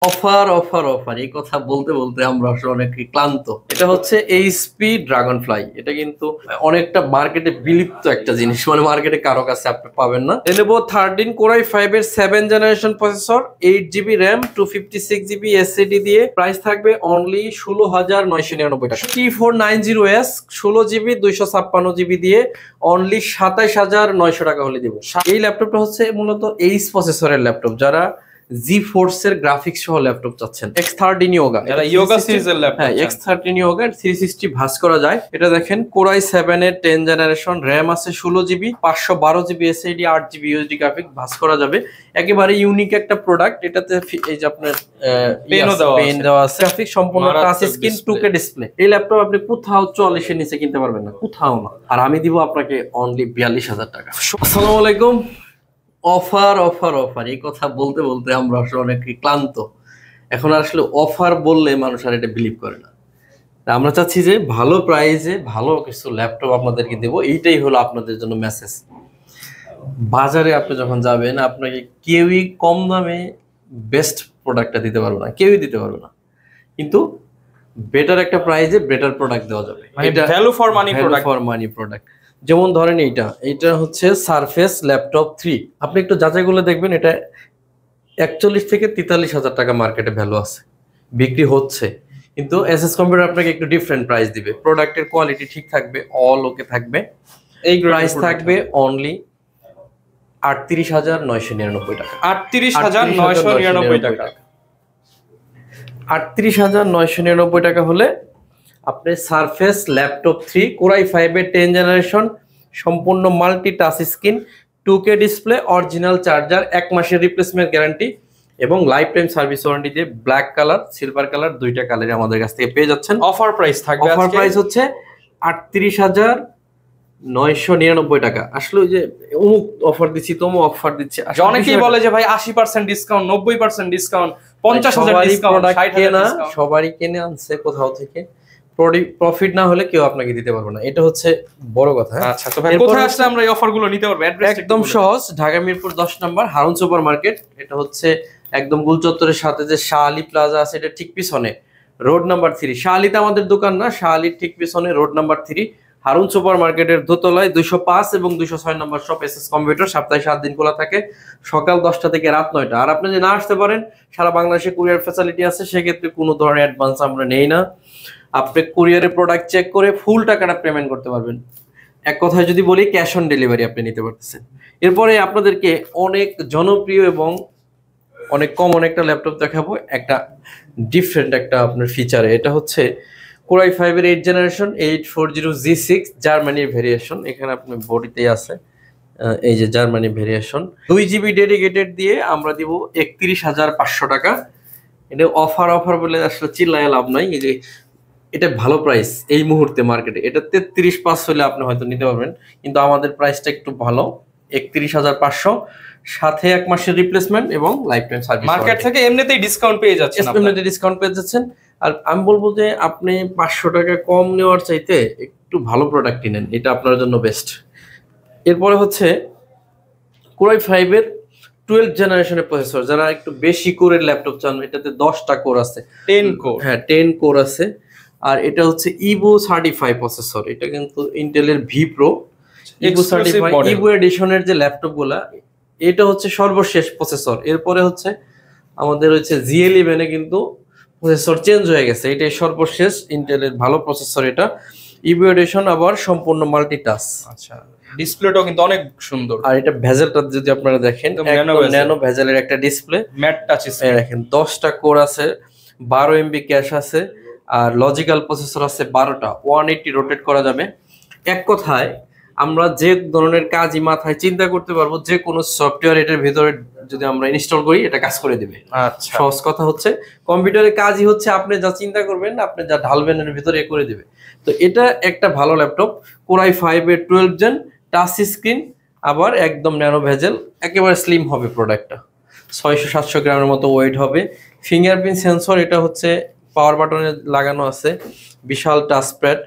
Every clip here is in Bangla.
অফার অফার অফার এই কথা বলতে বলতে আমরা আসলে অনেক ক্লান্ত। এটা হচ্ছে এইচপি ড্রাগন ফ্লাই। এটা কিন্তু অনেকটা মার্কেটে বিলুপ্ত একটা জিনিস, মানে মার্কেটে কারো কাছে আপনি পাবেন না। Lenovo 13 Core i5 এর 7 generation processor, 8GB RAM, 256GB SSD দিয়ে প্রাইস থাকবে অনলি 16,999 টাকা। T490S 16GB 256GB দিয়ে অনলি 27,900 টাকা হলে দিব। এই ল্যাপটপটা হচ্ছে মূলত এইচ প্রসেসরের ল্যাপটপ। যারা Z-Force এর গ্রাফিক্স সহ ল্যাপটপ চাচ্ছেন, X13 Yoga, এটা Yoga সিরিজের ল্যাপটপ। হ্যাঁ, X13 Yoga 360 ভাঁজ করা যায়। এটা দেখেন Core i7 এর 10 জেনারেশন, RAM আছে 16GB, 512GB SSD, 8GB USD graphic ভাঁজ করা যাবে। একেবারে ইউনিক একটা প্রোডাক্ট। এটাতে এই যে আপনার পেন দেওয়া আছে, গ্রাফিক সম্পূর্ণ টাচ স্ক্রিন, 2K ডিসপ্লে। এই ল্যাপটপ আপনি কোথাও 40 এর নিচে কিনতে পারবেন না, কোথাও না। আর আমি দিব আপনাকে অনলি 42,000 টাকা। আসসালামু আলাইকুম। অফার অফার অফার এই কথা বলতে বলতে আমরা আসলে অনেক ক্লান্ত। এখন আসলে অফার বললে মানুষ আর এটা বিলিভ করে না। আমরা চাচ্ছি যে ভালো প্রাইসে ভালো কিছু ল্যাপটপ আপনাদেরকে দেবো, এইটাই হলো আপনাদের জন্য মেসেজ। বাজারে আপনি যখন যাবেন, আপনাকে কেউই কম দামে বেস্ট প্রোডাক্টটা দিতে পারবে না, কেউই দিতে পারবে না। কিন্তু বেটার একটা প্রাইসে বেটার প্রোডাক্ট দেওয়া যাবে। এটা value for money product. For money product. যেমন ধরেন এইটা হচ্ছে সারফেস ল্যাপটপ 3। আপনি একটু যাচাই করলে দেখবেন এটা 41 থেকে 43,000 টাকা মার্কেটে ভ্যালু আছে, বিক্রি হচ্ছে। কিন্তু এসএস কম্পিউটার আপনাকে একটু ডিফারেন্ট প্রাইস দিবে। প্রোডাক্টের কোয়ালিটি ঠিক থাকবে, অল ওকে থাকবে। এই প্রাইস থাকবে অনলি 38,999 টাকা। 38,999 টাকা। 38,999 টাকা হলে আপনি সারফেস ল্যাপটপ 3 Core i5 এর 10 জেনারেশন, সম্পূর্ণ multi touch screen, 2K display, original charger, 1 মাসের রিপ্লেসমেন্ট গ্যারান্টি এবং লাইফ টাইম সার্ভিস ওয়ারেন্টি দিয়ে ব্ল্যাক কালার, সিলভার কালার দুইটা কালারে আমাদের কাছ থেকে পেয়ে যাচ্ছেন। অফার প্রাইস থাকবে, অফার প্রাইস হচ্ছে 38,999 টাকা। আসলে ওই যে অমুক অফার দিচ্ছি, তমুক অফার দিচ্ছে, অনেকেই বলে যে ভাই 80% ডিসকাউন্ট, 90% ডিসকাউন্ট, 50,000 ডিসকাউন্ট, 60,000 ডিসকাউন্ট। সবারই কিনে আনছে কোথাও থেকে, প্রফিট না হলে কেউ আপনাকে দিতে পারবে না। এটা হচ্ছে বড় কথা। আচ্ছা, তো ভাই কোথায় আসলে আমরা এই অফারগুলো নিতে পারবো? একদম সহজ, ঢাকা মিরপুর 10 নম্বর হারুন সুপার মার্কেট। এটা হচ্ছে একদম গুলচত্বরের সাথে যে শাহ আলী প্লাজা আছে, এটা ঠিক পিছনে, রোড নাম্বার 3। শাহ আলীতে আমাদের দোকান না, শাহ আলীর ঠিক পিছনে রোড নাম্বার 3 হারুন সুপার মার্কেটের দোতলায় 205 এবং 206 নম্বর শপ এসএস কম্পিউটার। সপ্তাহে 7 দিন খোলা থাকে, সকাল 10টা থেকে রাত 9টা। আর আপনি যদি না আসতে পারেন, সারা বাংলাদেশে কুরিয়ার ফ্যাসিলিটি আছে, সেক্ষেত্রে কোনো ধরনের অ্যাডভান্স আমরা নেই না। আপনি কুরিয়ারে প্রোডাক্ট চেক করে ফুল টাকাটা পেমেন্ট করতে পারবেন। এক কথায় যদি বলি, ক্যাশ অন ডেলিভারি আপনি নিতে পারতেছেন। এরপরে আপনাদেরকে অনেক জনপ্রিয় এবং অনেক কমন একটা ল্যাপটপ দেখাবো, একটা ডিফারেন্ট একটা আপনার ফিচারে। এটা হচ্ছে Core i5 এর 8 জেনারেশন, 840G6 জার্মানির ভেরিয়েশন। এখানে আপনি বডিতেই আছে এই যে জার্মানি ভেরিয়েশন। 2GB ডেডিকেটেড দিয়ে আমরা দিব 31,500 টাকা। এটা অফার বলে আসলে চিল্লায় লাভ নাই। এই যে এটা ভালো প্রাইস এই মুহূর্তে মার্কেটে। এটা 33,500 হলে আপনি হয়তো নিতে পারবেন, কিন্তু আমাদের প্রাইসটা একটু ভালো, 31,500, সাথে 1 মাসের রিপ্লেসমেন্ট এবং লাইফ টাইম সার্ভিস। মার্কেট থেকে এমনিতেই ডিসকাউন্ট পেয়ে যাচ্ছেন, এমনিতেই ডিসকাউন্ট পেয়ে যাচ্ছেন। আর আমি বলবো যে আপনি 500 টাকা কম নেওয়ার চাইতে একটু ভালো প্রোডাক্ট কিনেন, এটা আপনার জন্য বেস্ট। এরপরে হচ্ছে Core i5 এর 12 জেনারেশনের প্রসেসর। যারা একটু বেশি কোরের ল্যাপটপ চান, এটাতে 10টা কোর আছে, 10 কোর। হ্যাঁ, 10 কোর আছে। আর এটা হচ্ছে ইভো 35 প্রসেসর। এটা কিন্তু ইন্টেলের ভি প্রো ইভো 35 ইভো এডিশনের যে ল্যাপটপ গুলা, এটা হচ্ছে সর্বশেষ প্রসেসর। এরপরে হচ্ছে আমাদের হচ্ছে G11 এ কিন্তু প্রসেসর চেঞ্জ হয়ে গেছে, এটাই সর্বশেষ ইন্টেলের ভালো প্রসেসর। এটা ইভো এডিশন, আবার সম্পূর্ণ মাল্টি টাচ। আচ্ছা, ডিসপ্লেটাও কিন্তু অনেক সুন্দর। আর এটা ভেজেলটা যদি আপনারা দেখেন, ন্যানো ভেজেলের একটা ডিসপ্লে, ম্যাট টাচ স্ক্রিন। দেখেন 10টা কোর আছে, 12 এমবি ক্যাশ আছে, আর লজিক্যাল প্রসেসর আছে 12টা, 180 রোটেট করা যাবে। এক কথায় আমরা যে ধরনের কাজই মাথায় চিন্তা করতে পারবো, যে কোনো সফটওয়্যার এটার ভিতরে যদি আমরা ইনস্টল করি, এটা কাজ করে দিবে। আচ্ছা, সহজ কথা হচ্ছে কম্পিউটারের কাজই হচ্ছে আপনি যা চিন্তা করবেন, আপনি যা ঢালবেন এর ভিতরে করে দিবে। তো এটা একটা ভালো ল্যাপটপ, Core i5 এর 12 জেন, টাচ স্ক্রিন, আবার একদম ন্যানো ভেজেল, একেবারে স্লিম হবে প্রোডাক্টটা। 600-700 গ্রামের মতো ওয়েট হবে। ফিঙ্গারপ্রিন্ট সেন্সর, এটা হচ্ছে পাওয়ার বাটনে লাগানো আছে, বিশাল টাচপ্যাড।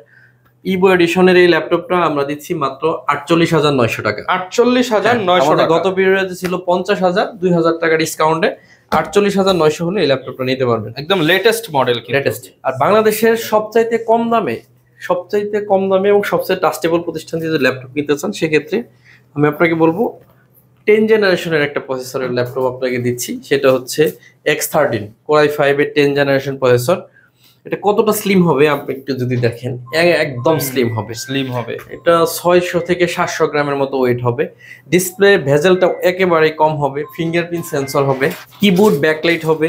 ইভো এডিশনের এই ল্যাপটপটা আমরা দিচ্ছি মাত্র 48,900 টাকা। 48,900 টাকা। গত পিরিয়ডে ছিল 50,000, 2,000 টাকা ডিসকাউন্টে 48,900 হলে এই ল্যাপটপটা নিতে পারবেন, একদম লেটেস্ট মডেল, লেটেস্ট। আর বাংলাদেশের সবচাইতে কম দামে এবং সবচেয়ে ট্রাস্টেবল প্রতিষ্ঠান থেকে যদি ল্যাপটপ নিতে চান, সেক্ষেত্রে আমি আপনাকে বলবো 10 জেনারেশনের একটা প্রসেসরের ল্যাপটপ আপনাকে দিচ্ছি, সেটা হচ্ছে X13 Core i5 এর 10 জেনারেশন প্রসেসর। এটা কতটা স্লিম হবে আপনি একটু যদি দেখেন, একদম স্লিম হবে। এটা 600 থেকে 700 গ্রামের মতো ওয়েট হবে। ডিসপ্লে ভেজেলটা একেবারেই কম হবে, ফিঙ্গারপ্রিন্ট সেন্সর হবে, কিবোর্ড ব্যাকলাইট হবে,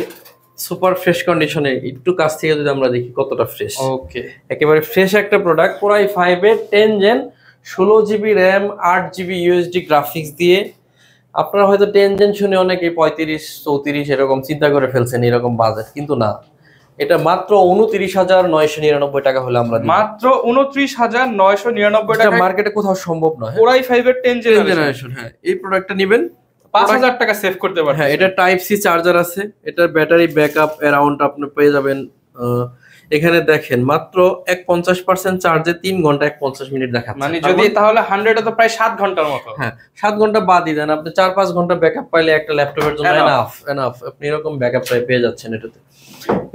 সুপার ফ্রেশ কন্ডিশনে। একটু কাছ থেকে যদি আমরা দেখি কতটা ফ্রেশ, ওকে, একেবারে ফ্রেশ একটা প্রোডাক্ট। Core i5 এর 10 gen, 16GB RAM, 8GB USD graphics দিয়ে। আপনারা হয়তো 10 জেন শুনে অনেকে 35-34 এরকম চিন্তা করে ফেলছেন, এরকম বাজেট, কিন্তু না, এটা মাত্র 29,999 টাকা হলে আমরা দিই। মাত্র 29,999 টাকা, মার্কেটে কোথাও সম্ভব নয়। Core i5 এর 10 জেনারেশন, হ্যাঁ, এই প্রোডাক্টটা নেবেন, 5,000 টাকা সেভ করতে পারবেন। হ্যাঁ, এটা টাইপ সি চার্জার আছে, এটার ব্যাটারি ব্যাকআপ অ্যারাউন্ড আপনি পেয়ে যাবেন, এখানে দেখেন মাত্র 51% চার্জে 3 ঘন্টা 51 মিনিট দেখাচ্ছে। মানে যদি তাহলে 100 তো প্রায় 7 ঘন্টার মতো। হ্যাঁ, 7 ঘন্টা বাদই দেন, আপনি 4-5 ঘন্টা ব্যাকআপ পাইলে একটা ল্যাপটপের জন্য এনাফ। আপনি এরকম ব্যাকআপ পেয়ে যাচ্ছেন এটাতে।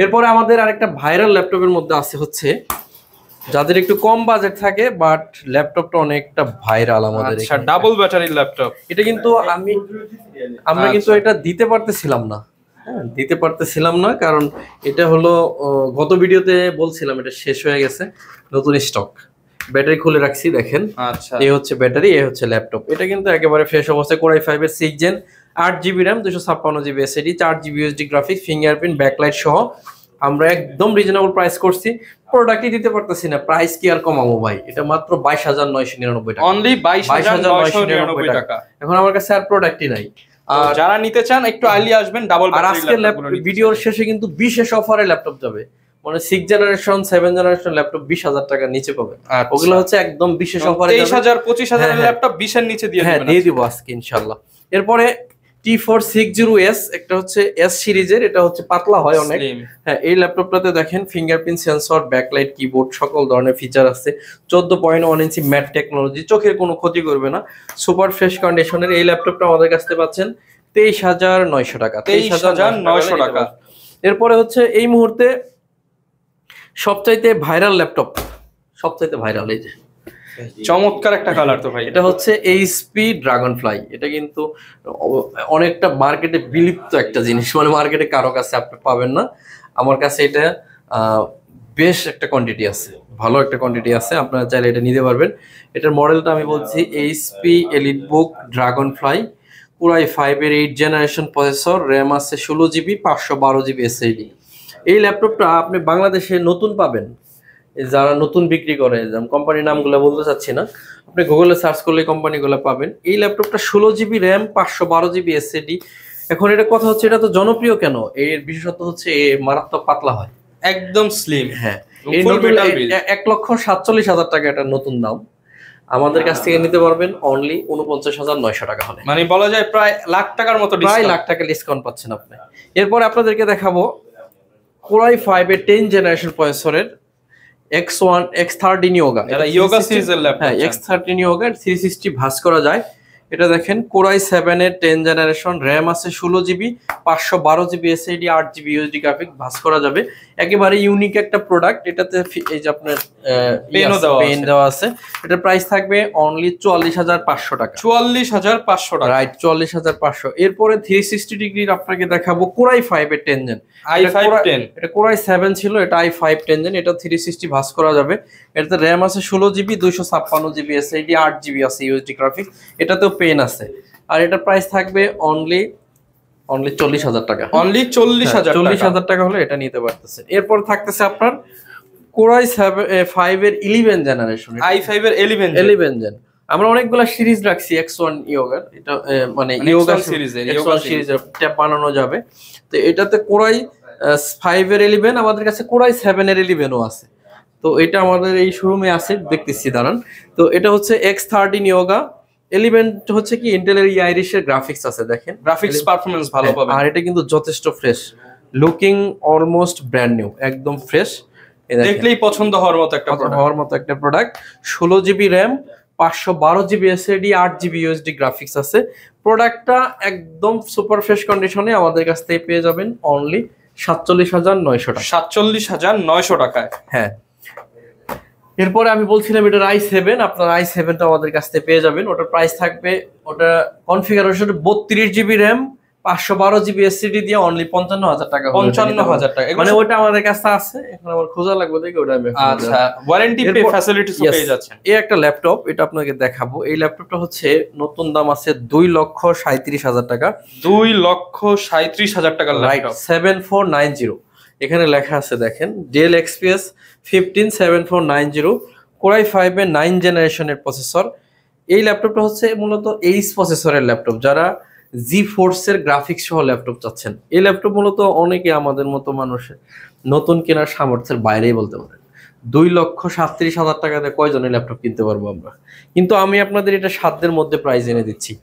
এরপরে আমাদের আরেকটা ভাইরাল ল্যাপটপের মধ্যে আছে হচ্ছে যাদের একটু কম বাজেট থাকে, বাট ল্যাপটপটা অনেকটা ভাইরাল আমাদের। আচ্ছা, ডাবল ব্যাটারির ল্যাপটপ। এটা কিন্তু আমরা কিন্তু এটা দিতে পারতেছিলাম না, দিতে পারতেছিলাম না, কারণ এটা হলো গত ভিডিওতে বলছিলাম এটা শেষ হয়ে গেছে, নতুন স্টক। ব্যাটারি খুলে রাখছি, দেখেন। আচ্ছা, এই হচ্ছে ব্যাটারি, এই হচ্ছে ল্যাপটপ। এটা কিন্তু একেবারে ফ্রেশ অবস্থায়। Core i5 এর 6 gen, 8GB RAM, 256GB SSD, 4GB UHD graphics, fingerprint, backlight সহ আমরা একদম রিজনেবল প্রাইস করছি। প্রোডাক্টই দিতে পারতেছি না, প্রাইস কি আর কমাবো ভাই? এটা মাত্র 22,999 টাকা, অনলি 22,999 টাকা। এখন আমার কাছে আর প্রোডাক্টই নাই। আর যারা নিতে চান একটু আর্লি আসবেন, ডাবল আর আজকের ভিডিওর শেষে কিন্তু বিশেষ অফারে ল্যাপটপ যাবে, মানে 6 জেনারেশন 7 জেনারেশন ল্যাপটপ 20,000 টাকা নিচে পাবেন। ওগুলো হচ্ছে একদম বিশেষ অফারে 23,000-25,000 এর ল্যাপটপ 20 এর নিচে দিয়ে দিবেন, দিয়ে দিব আজকে ইনশাআল্লাহ। এরপরে T460S, একটা হচ্ছে S সিরিজের, এটা হচ্ছে পাতলা হয় অনেক। হ্যাঁ, এই ল্যাপটপটাতে দেখেন ফিঙ্গারপ্রিন্ট সেন্সর, ব্যাকলাইট, কিবোর্ড, সকল ধরনের ফিচার আছে। 14.1 ইঞ্চি ম্যাট টেকনোলজি, চোখের কোনো ক্ষতি করবে না। সুপার ফ্রেশ কন্ডিশনের এই ল্যাপটপটা আমাদের কাছ থেকে পাচ্ছেন 23,900 টাকা। 23,900 টাকা। এরপরে হচ্ছে এই মুহূর্তে সবচাইতে ভাইরাল ল্যাপটপ, সবচাইতে ভাইরাল, এই যে চমৎকার একটা কালার তো ভাই। এটা হচ্ছে HP ড্রাগনফ্লাই। এটা কিন্তু অনেকটা মার্কেটে বিলুপ্ত একটা জিনিস, মানে মার্কেটে কারো কাছে আপনি পাবেন না। আমার কাছে এটা বেশ একটা কোয়ান্টিটি আছে, ভালো একটা কোয়ান্টিটি আছে, আপনারা চাইলে এটা নিতে পারবেন। এটার মডেলটা আমি বলছি HP EliteBook Dragonfly, Core i5 এর 8 জেনারেশন প্রসেসর, র্যাম আছে 16GB, 512GB এসএসডি। এই ল্যাপটপটা আপনি বাংলাদেশে নতুন পাবেন, যারা নতুন বিক্রি করে, যেমন কোম্পানির নামগুলো বলতে চাচ্ছি না, আপনি গুগলে সার্চ করলে কোম্পানিগুলো পাবেন। এই ল্যাপটপটা 16GB র্যাম, 512GB এসএসডি। এখন এটা কথা হচ্ছে, এটা তো জনপ্রিয় কেন? এর বিশেষত্ব হচ্ছে মারাত্মক পাতলা হয়, একদম স্লিম। হ্যাঁ, এই নতুন 1,47,000 টাকা এটা নতুন দাম। আমাদের কাছ থেকে নিতে পারবেন অনলি 49,900 টাকা হলে, মানে বলা যায় প্রায় লাখ টাকার মতো, প্রায় লাখ টাকা ডিসকাউন্ট পাচ্ছেন আপনি। এরপর আপনাদেরকে দেখাবো Core i5 এর 10 জেনারেশন প্রসেসরের X13 Yoga, এটা Yoga সিরিজের ল্যাপটপ। হ্যাঁ, X13 Yoga 360 ভাঁজ করা যায়। এটা দেখেন Core i7 এর 10 জেনারেশন, র্যাম আছে 16GB, 512GB SSD, 8GB USD graphics, ভাঁজ করা যাবে। একেবারে ইউনিক একটা প্রোডাক্ট। এটাতে এই যে আপনার পেন দেওয়া আছে। এটার প্রাইস থাকবে অনলি 44,500 টাকা। 44,500 টাকা, রাইট, 44,500। এরপরে 360 ডিগ্রির আপনাকে দেখাবো Core i5 এর 10 জেন। i5-10, এটা Core i7 ছিল, এটা i5 10 জেন। এটা 360 ভাঁজ করা যাবে। এটাতে র্যাম আছে 16GB, 256GB এসএসডি, 8GB আছে ইউএসডি গ্রাফিক্স। এটাতেও পেন আছে। আর এটার প্রাইস থাকবে অনলি 40,000 টাকা। অনলি 40,000 টাকা হলে এটা নিতে পারতেছেন। এরপর থাকতেছে আপনার Core i5 এর 11 জেনারেশন, i5 এর 11 জেন। আমরা অনেকগুলা সিরিজ রাখছি X1 Yoga, এটা মানে Yoga সিরিজের ট্যাব বানানো যাবে। তো এটাতে Core i5 এর 11, আমাদের কাছে Core i7 এর 11ও আছে। তো এটা আমাদের এই শোরুমে আছে, দেখতেছি দাঁড়ান। তো এটা হচ্ছে X13 Yoga 11 হচ্ছে কি ইন্টেলের Iris এর গ্রাফিক্স আছে, দেখেন গ্রাফিক্স পারফরম্যান্স ভালো পাবেন। আর এটা কিন্তু যথেষ্ট fresh, looking almost brand new, একদম ফ্রেশ, দেখলেই পছন্দ হওয়ার মতো একটা product. 16GB RAM, 512 GB SSD, 8 GB UHD graphics আছে। প্রোডাক্টটা একদম সুপার ফ্রেশ কন্ডিশনে আমাদের কাছ থেকে পেয়ে যাবেন অনলি 47,900 টাকা। 47,900 টাকায়। হ্যাঁ, এরপরে আমি বলছিলাম এটা i7, আপনার i7টা আমাদের কাছ থেকে পেয়ে যাবেন। ওটার প্রাইস থাকবে, ওটা configuration 32 GB RAM, 512 GB SSD দিয়ে অনলি 55,000 টাকা। 55,000 টাকা, মানে ওটা আমাদের কাছে আছে, এখন আমার খোঁজা লাগবে দেখে ওটা আমি। আচ্ছা, ওয়ারেন্টি পে ফ্যাসিলিটিস পেয়ে যাচ্ছেন। এই একটা ল্যাপটপ, এটা আপনাকে দেখাবো। এই ল্যাপটপটা হচ্ছে নতুন দাম আছে 2,37,000 টাকা। 2,37,000 টাকার ল্যাপটপ, 7490। এখানে লেখা আছে দেখেন, ডেল XPS 15 7490, Core i5 এর 9 জেনারেশনের প্রসেসর। এই ল্যাপটপটা হচ্ছে মূলত এইচ প্রসেসরের ল্যাপটপ। যারা GeForce এর গ্রাফিক্স সহ ল্যাপটপ চাচ্ছেন, এই ল্যাপটপ মূলত অনেকে আমাদের মতো মানুষের নতুন কেনার সামর্থ্যের বাইরেই বলতে পারেন। 2,37,000 টাকাতে কয়জনের ল্যাপটপ কিনতে পারবো আমরা? কিন্তু আমি আপনাদের এটা সাধ্যের মধ্যে প্রাইস এনে দিচ্ছি।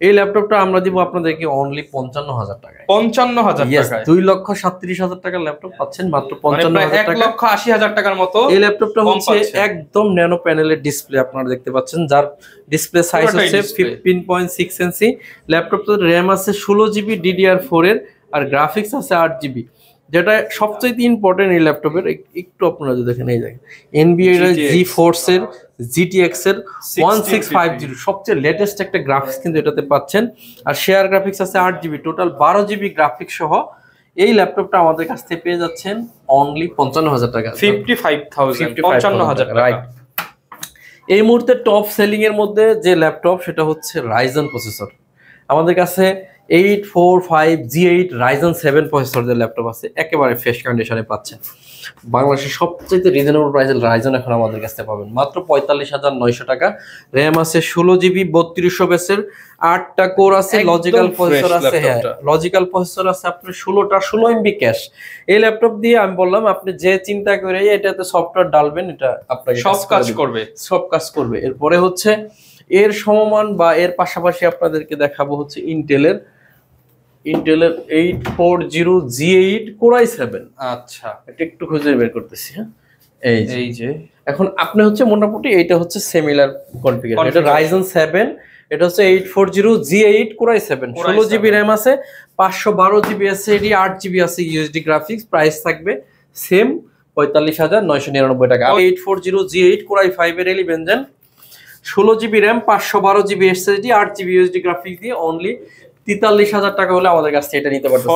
এই ল্যাপটপটা আমরা দিব আপনাদেরকে অনলি 55,000 টাকায়। 55,000 টাকায় 2,37,000 টাকার ল্যাপটপ পাচ্ছেন মাত্র 55,000 টাকা। 1,80,000 টাকার মতো। এই ল্যাপটপটা হচ্ছে একদম ন্যানো প্যানেলের ডিসপ্লে আপনারা দেখতে পাচ্ছেন, যার ডিসপ্লে সাইজ হচ্ছে 15.6 ইঞ্চি। ল্যাপটপটার র্যাম আছে 16 GB DDR4 এর, আর গ্রাফিক্স আছে 8 GB। যেটা সবচেয়ে ইম্পর্টেন্ট এই ল্যাপটপের, একটু আপনারা যদি দেখেন, এই দেখেন NVIDIA GeForce এর GTX এর 1650 সবচেয়ে লেটেস্ট একটা গ্রাফিক্স কিন্তু এটাতে পাচ্ছেন। আর শেয়ার গ্রাফিক্স আছে 8 GB, টোটাল 12 GB গ্রাফিক্স সহ এই ল্যাপটপটা আমাদের কাছ থেকে পেয়ে যাচ্ছেন অনলি 55,000 টাকা। 55,000 রাইট। এই মুহূর্তে টপ সেলিং এর মধ্যে যে ল্যাপটপ, সেটা হচ্ছে Ryzen প্রসেসর। আমাদের কাছে 845 G8 Ryzen 7 প্রসেসরের ল্যাপটপ আছে, একেবারে ফ্রেশ কন্ডিশনে পাচ্ছেন। বাংলাদেশের সবচেয়ে রিজনেবল প্রাইসে Ryzen এখন আমাদের কাছে পাবেন মাত্র 45,900 টাকা। র্যাম আছে 16 GB 3200 বেসের, 8টা কোর আছে, লজিক্যাল প্রসেসর আছে। হ্যাঁ, লজিক্যাল প্রসেসর আছে আপনার 16 MB ক্যাশ। এই ল্যাপটপ দিয়ে আমি বললাম, আপনি যে চিন্তা করে এটাতে সফটওয়্যার ডালবেন, এটা আপনাকে সব কাজ করবে। এরপরে হচ্ছে এর সমমান বা এর পাশাপাশি আপনাদেরকে দেখাবো হচ্ছে ইন্টেলের 840 G8 Core i7। আচ্ছা, এটা একটু খুঁজে বের করতেছি। হ্যাঁ, এই যে এখন আপনি হচ্ছে মোটামুটি এটা হচ্ছে সিমিলার কনফিগারেশন। এটা Ryzen 7, এটা হচ্ছে 840 G8 Core i7, 16 GB RAM আছে, 512 GB এসএসডি, 8 GB আছে ইউএসডি গ্রাফিক্স। প্রাইস থাকবে সেম 45,999 টাকা। 840 G8 Core i5 এর 11 gen, 16 GB RAM, 512 GB SSD, 8 GB UHD graphics দিয়ে অনলি 43,000 টাকা হলে আমাদের কাছ থেকে এটা নিতে পারবেন।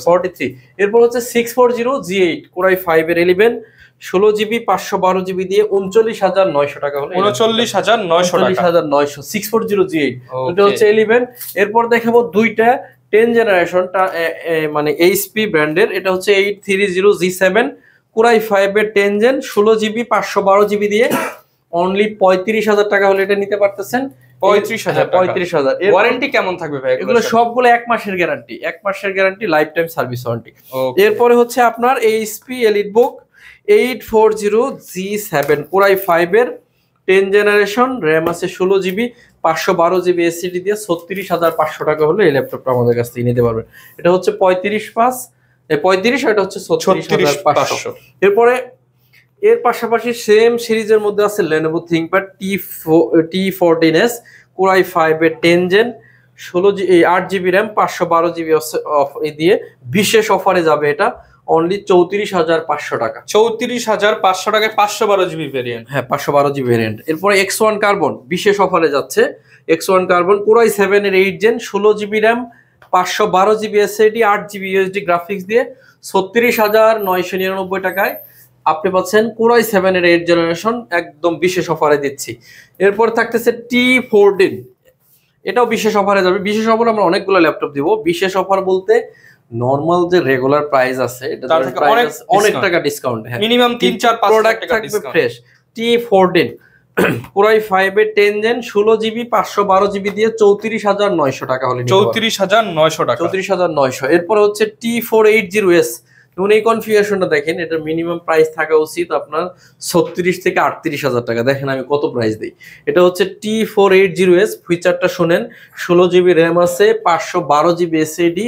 43। এরপর হচ্ছে 640 G8 Core i5 এর 11, 16 GB 512 GB দিয়ে 39,900 টাকা হলে 39,900 640 G8। এটা হচ্ছে 11। এরপর দেখাবো দুইটা 10 জেনারেশনটা, মানে HP ব্র্যান্ডের। এটা হচ্ছে 830 G7 Core i5 এর 10 জেন, 16 GB 512 GB দিয়ে অনলি 35,000 টাকা হলে এটা নিতে পারতেছেন। 35,000। ওয়ারেন্টি কেমন থাকবে ভাই? এগুলো সবগুলো 1 মাসের গ্যারান্টি, 1 মাসের guarantee, life time service warranty. এরপরে হচ্ছে আপনার HP EliteBook 840 G7 Core i5 এর 10 জেনারেশন, র্যাম আছে 16 GB 512 GB এসএসডি দিয়ে 36,500 টাকা হলে এই ল্যাপটপটা আমাদের কাছ থেকে নিতে পারবেন। এটা হচ্ছে 35, এটা হচ্ছে 36,500। এরপরে এর পাশাপাশি সেম সিরিজের মধ্যে আছে Lenovo ThinkPad T14s Core i5 এর 10 জেন, 8 GB র্যাম, 512 GB দিয়ে বিশেষ অফারে যাবে এটা অনলি 34,500 টাকা। 34,500 টাকায় 512 GB ভেরিয়েন্ট। হ্যাঁ, 512 GB ভেরিয়েন্ট। এরপরে X1 Carbon বিশেষ অফারে যাচ্ছে। X1 Carbon Core i7 এর 8 gen, 16 GB RAM, 512 GB SSD, 8 GB UHD graphics দিয়ে 36,999 টাকায় আপনি পাচ্ছেন Core i7 এর 8 জেনারেশন, একদম বিশেষ অফারে দিচ্ছি। এরপর থাকতেছে T14, এটাও বিশেষ অফারে যাবে। বিশেষ অফার আমরা অনেকগুলো ল্যাপটপ দিব। বিশেষ অফার বলতে নরমাল যে রেগুলার প্রাইস আছে এটা তার থেকে অনেক টাকা ডিসকাউন্ট। হ্যাঁ, মিনিমাম 3-4-5 প্রোডাক্ট থাকবে ফ্রেশ। T14 Core i5 এর 10 জেন, 16 GB 512 GB দিয়ে 34,900 টাকা হলে 34,900 টাকা। 34,900। এরপর হচ্ছে T480s। এবং এই কনফিগারেশনটা দেখেন, এটার মিনিমাম প্রাইস থাকা উচিত আপনার 36 থেকে 38,000 টাকা। দেখেন আমি কত প্রাইস দিই। এটা হচ্ছে T480s, ফিচারটা শুনেন, 16 GB র্যাম আছে, 512 GB এসএসডি,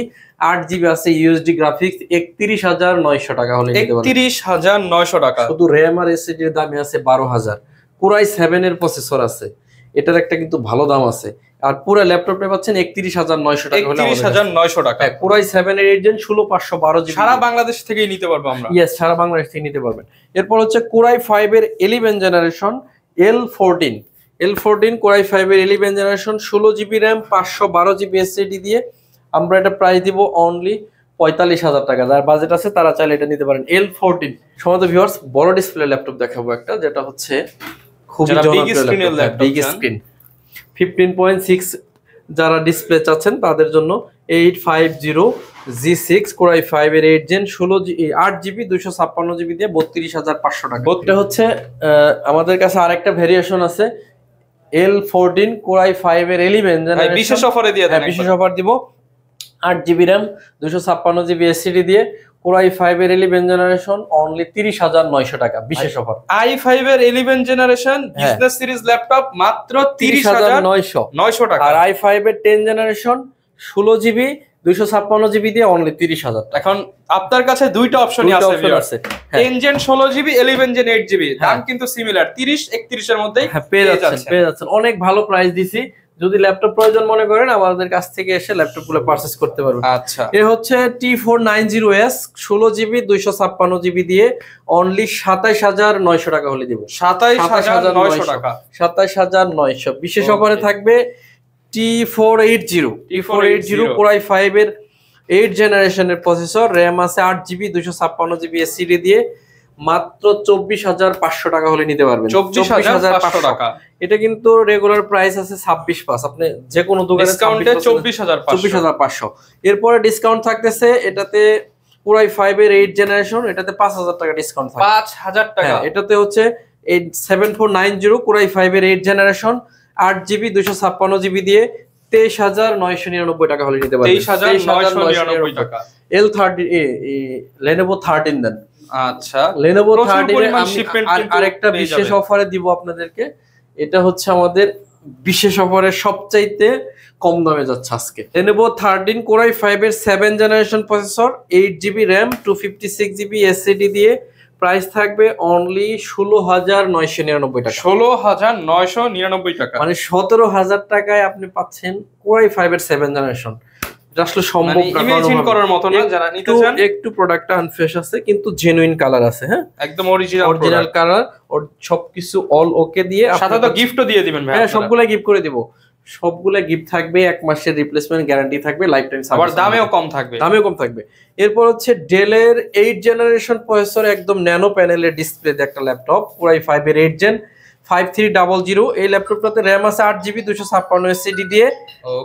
8 GB আছে ইউএসডি গ্রাফিক্স, 31,900 টাকা হলে নিতে পারবেন। 31,900 টাকা। শুধু র্যাম আর এসএসডি এর দামই আছে 12,000। Core i7 এর প্রসেসর আছে, এটার একটা কিন্তু ভালো দাম আছে। আর পুরো ল্যাপটপটা পাচ্ছেন 31,900 টাকা হলে 31,900 টাকা। কোরাই 7 এর 8 জেন 16512 জিবি সারা বাংলাদেশ থেকেই নিতে পারবো আমরা। ইয়েস, সারা বাংলাদেশ থেকে নিতে পারবেন। এরপর হচ্ছে কোরাই 5 এর 11 জেনারেশন L14 কোরাই 5 এর 11 generation 16 GB RAM 512 GB SSD দিয়ে আমরা এটা প্রাইস দিব অনলি 45,000 টাকা। যার বাজেট আছে তারা চাইলে এটা নিতে পারেন। L14 সম্মানিত ভিউয়ার্স, বড় ডিসপ্লে ল্যাপটপ দেখাবো একটা, যেটা হচ্ছে খুবই জনপ্রিয় ল্যাপটপ, বিগ স্ক্রিন 15.6 যারা ডিসপ্লে চাচ্ছেন তাদের জন্য 850G6 কোরাই 5 এর 8 জেন 8 জিবি 256 জিবি দিয়ে 32,500 টাকা। এটা হচ্ছে আমাদের কাছে আরেকটা ভেরিয়েশন আছে L14 কোরাই 5 এর 11 জেনারেশন, বিশেষ অফারে দিয়ে দেন, বিশেষ অফার দিব 8 জিবি র্যাম 256 জিবি এসএসডি দিয়ে কোরাই 5 এর 11 জেনারেশন অনলি 30,900 টাকা বিশেষ অফার। i5 এর 11 জেনারেশন বিজনেস সিরিজ ল্যাপটপ মাত্র 30,900 টাকা। আর i5 এর 10 জেনারেশন 16 জিবি 256 জিবি দিয়ে অনলি 30,000 টাকা। এখন আপনার কাছে দুইটা অপশনই আছে viewers, 10 gen 16 GB 11 gen 8 GB, দাম কিন্তু সিমিলার 30 31 এর মধ্যেই পেয়ে যাচ্ছেন। অনেক ভালো প্রাইস দিছি। যদি ল্যাপটপ প্রয়োজন মনে করেন আমাদের কাছ থেকে এসে ল্যাপটপগুলো পারচেজ করতে পারবেন। আচ্ছা, এ হচ্ছে T490S 16 জিবি 256 জিবি দিয়ে অনলি 27,900 টাকা হলে দিব। 27,900 টাকা, 27,900 বিশেষ অফারে থাকবে। T480 কোরাই 5 এর 8 জেনারেশনের প্রসেসর, র্যাম আছে 8 জিবি 256 জিবি এসএসডি দিয়ে মাত্র 24,500 টাকা হলে নিতে পারবেন। 24,500 টাকা। এটা কিন্তু রেগুলার প্রাইস আছে 26,500, আপনি যে কোনো দোকানে ডিসকাউন্টে 24,500। এরপরে ডিসকাউন্ট থাকতেছে এটাতে কোরাই 5 এর 8 জেনারেশন, এটাতে 5,000 টাকা ডিসকাউন্ট থাকবে। 5,000 টাকা। এটাতে হচ্ছে 7490 কোরাই 5 এর 8 জেনারেশন 8 জিবি 256 জিবি দিয়ে 23,999 টাকা হলে নিতে পারবেন। 23,999 টাকা। L13 Lenovo 13 দেন। আচ্ছা, Lenovo 13 আরেকটা বিশেষ অফারে দিব আপনাদেরকে। এটা হচ্ছে আমাদের বিশেষ অফারের সবচাইতে কম দামে যাচ্ছে আজকে। Lenovo 13 কোরাই 5 এর 7 generation processor 8 GB RAM 256 GB SSD দিয়ে প্রাইস থাকবে অনলি 16,999 টাকা। 16,999 টাকা, মানে 17,000 টাকায় আপনি পাচ্ছেন কোরাই 5 এর 7 জেনারেশন। এটা আসলে সম্ভব না, ইমাজিন করার মতো না। যারা নিতে চান, একটু প্রোডাক্টটা আনফ্রেশ আছে কিন্তু জেনুইন কালার আছে, হ্যাঁ একদম অরিজিনাল কালার, ওর সবকিছু অল ওকে দিয়ে সাথে তো গিফটও দিয়ে দিবেন ভাই। হ্যাঁ, সবগুলা গিফট করে দিব, সবগুলা গিফট থাকবে, 1 মাসের রিপ্লেসমেন্ট গ্যারান্টি থাকবে, লাইফ টাইম সার্ভিস, আবার দামেও কম থাকবে। এরপর হচ্ছে ডেলের 8 জেনারেশন প্রসেসর একদম ন্যানো প্যানেলের ডিসপ্লে একটা ল্যাপটপ কোরাই 5 এর 8 জেন 5300। এই ল্যাপটপটাতে র্যাম আছে 8 জিবি 256 এসএসডি দিয়ে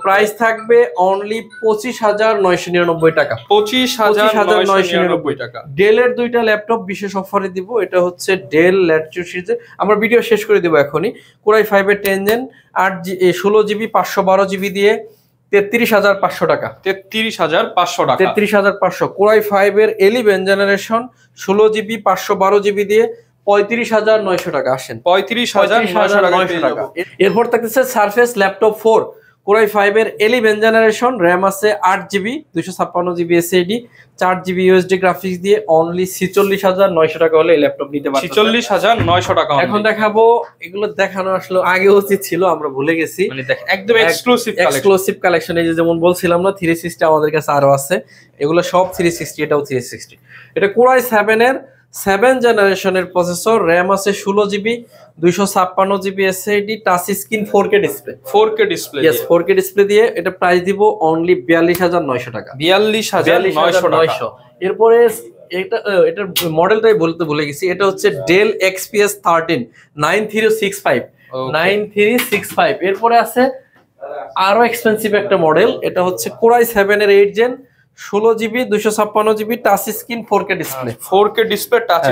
প্রাইস থাকবে অনলি 25,999 টাকা। 25,999 টাকা। ডেলের দুইটা ল্যাপটপ বিশেষ অফারে দিব। এটা হচ্ছে ডেল ল্যাটিটিউড সিরিজের, আমরা ভিডিও শেষ করে দিব এখনই। কোরাই 5 এর 10 জেন 16 জিবি 512 জিবি দিয়ে 33,500 টাকা। 33,500 টাকা। 33,500। কোরাই 5 এর 11 জেনারেশন 16 জিবি 512 জিবি দিয়ে 35,900 টাকা। আসেন 35,900 টাকা। এরপর থাকতেছে সারফেস ল্যাপটপ 4 কোরাই 5 এর 11 জেনারেশন, র্যাম আছে 8 GB 256 GB SSD 4 GB USD graphics দিয়ে অনলি 46,900 টাকা হলে এই ল্যাপটপ নিতে পারবেন। 46,900 টাকা। এখন দেখাবো, এগুলো দেখানো আসলে আগে উচিত ছিল, আমরা ভুলে গেছি। মানে দেখ একদম এক্সক্লুসিভ কালেকশন। এই যে যেমন বলছিলাম না 360 আমাদের কাছে আরো আছে, এগুলো সব 360, এটাও 360। এটা কোরাই 7 এর 7 জেনারেশনের প্রসেসর, র্যাম আছে 16 GB 256 GB SSD, touch screen 4K display. 4K display দিয়ে এটা প্রাইস দিব অনলি 42,900 টাকা। 42,900 এরপরে এটার মডেলটাই বলতে ভুলে গেছি, এটা হচ্ছে ডেল XPS 13 9365। এরপরে আছে আরো এক্সপেন্সিভ একটা মডেল, এটা হচ্ছে কোরাই 7 এর 8 gen 16 GB 256 GB touch screen 4K display. 4K display touch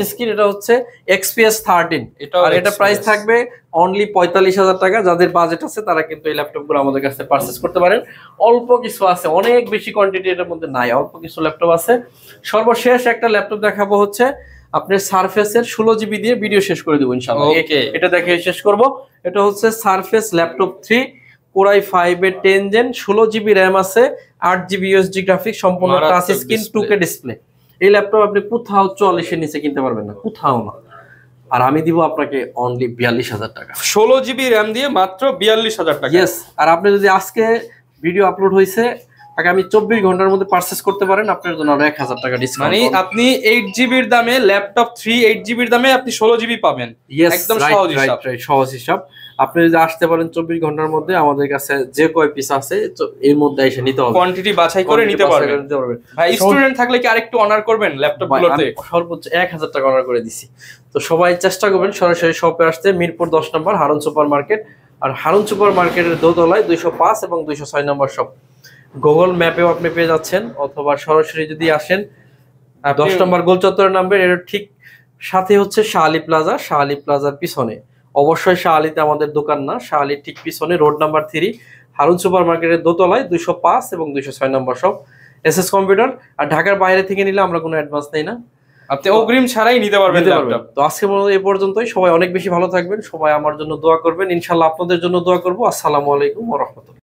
screen. এটা হচ্ছে XPS 13। আর এটা প্রাইস থাকবে অনলি 45,000 টাকা। যাদের বাজেট আছে তারা কিন্তু এই ল্যাপটপগুলো আমাদের কাছে পারচেজ করতে পারেন। অল্প কিছু আছে, অনেক বেশি কোয়ান্টিটি এর মধ্যে নাই, অল্প কিছু ল্যাপটপ আছে। সর্বশেষ একটা ল্যাপটপ দেখাবো হচ্ছে আপনার সারফেসের 16 জিবি দিয়ে ভিডিও শেষ করে দেবো ইনশাআল্লাহ। এটা দেখে শেষ করব। এটা হচ্ছে সারফেস ল্যাপটপ 3 কোরাই 5 এর 10 জেন 16 জিবি র্যাম আছে 8 জিবি ইউএসডি গ্রাফিক্স, সম্পূর্ণ টাচ স্ক্রিন 2K ডিসপ্লে। এই ল্যাপটপ আপনি কোথাও 44 এর নিচে কিনতে পারবেন না, কোথাও না। আর আমি দিব আপনাকে অনলি 42,000 টাকা। 16 GB র্যাম দিয়ে মাত্র 42,000 টাকা। ইয়েস। আর আপনি যদি আজকে ভিডিও আপলোড হয়েছে আগামী 24 ঘন্টার মধ্যে পারচেজ করতে পারেন, আপনার জন্য আরো 1,000 টাকা ডিসকাউন্ট। মানে আপনি 8 GB দামে ল্যাপটপ 8 GB দামে আপনি 16 GB পাবেন। একদম সহজ হিসাব। সহজ হিসাব। আপনি যদি আসতে পারেন 24 ঘন্টার মধ্যে, আমাদের কাছে যে কয় পিস আছে এর মধ্যে এসে নিতে হবে, কোয়ান্টিটি বাছাই করে নিতে পারবেন। ভাই স্টুডেন্ট থাকলে কি আরেকটু অনার করবেন ল্যাপটপ গুলোতে? সর্বোচ্চ 1,000 টাকা অনার করে দিছি। তো সবাই চেষ্টা করবেন সরাসরি শপে আসতে, মিরপুর 10 নম্বর হারুন সুপার মার্কেট। আর হারুন সুপার মার্কেটের দোতলায় 205 এবং 206 নম্বর শপ। গুগল ম্যাপেও আপনি পেয়ে যাচ্ছেন, অথবা সরাসরি যদি আসেন 10 নম্বর গোল চত্বরের নাম্বার, এর ঠিক সাথে হচ্ছে শাহ আলী প্লাজা। শাহ আলী প্লাজার পিছনে, অবশ্যই শাহ আলীতে আমাদের দোকান না, শাহ আলীর ঠিক পিছনে রোড নাম্বার 3 হারুন সুপার মার্কেটের দোতলায় 205 এবং 206 নম্বর শপ, এসএস কম্পিউটার। আর ঢাকার বাইরে থেকে নিলে আমরা কোনো অ্যাডভান্স নেই না, আপনি অগ্রিম ছাড়াই নিতে পারবেন ল্যাপটপ। তো আজকে মূলত এই পর্যন্তই। সবাই অনেক বেশি ভালো থাকবেন, সবাই আমার জন্য দোয়া করবেন, ইনশাআল্লাহ আপনাদের জন্য দোয়া করবো। আসসালামু আলাইকুম ওয়া রাহমাতুল্লাহ।